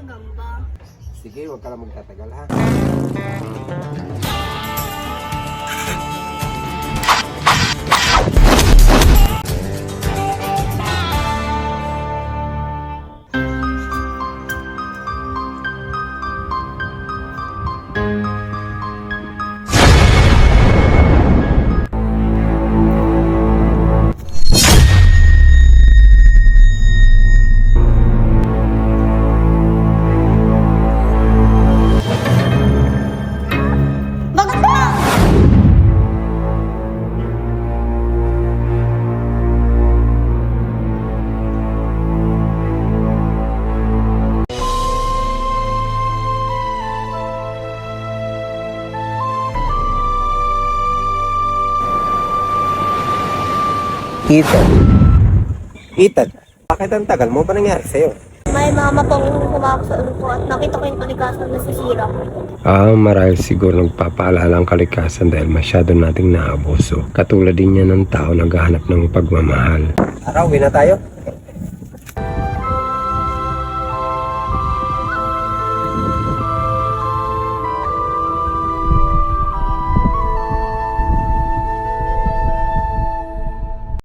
gagamba. Sige, huwag ka lang magtatagal ha. Bakit ba? Ethan, bakit ang tagal mo? Ba nangyari sa'yo? May mama pong humawak sa ulo ko at nakita ko yung kalikasan na sisira. Marahil siguro nagpapaalala ang kalikasan dahil masyado nating naabuso. Katulad din yan ng tao naghahanap ng pagmamahal. Araw, uwi na tayo.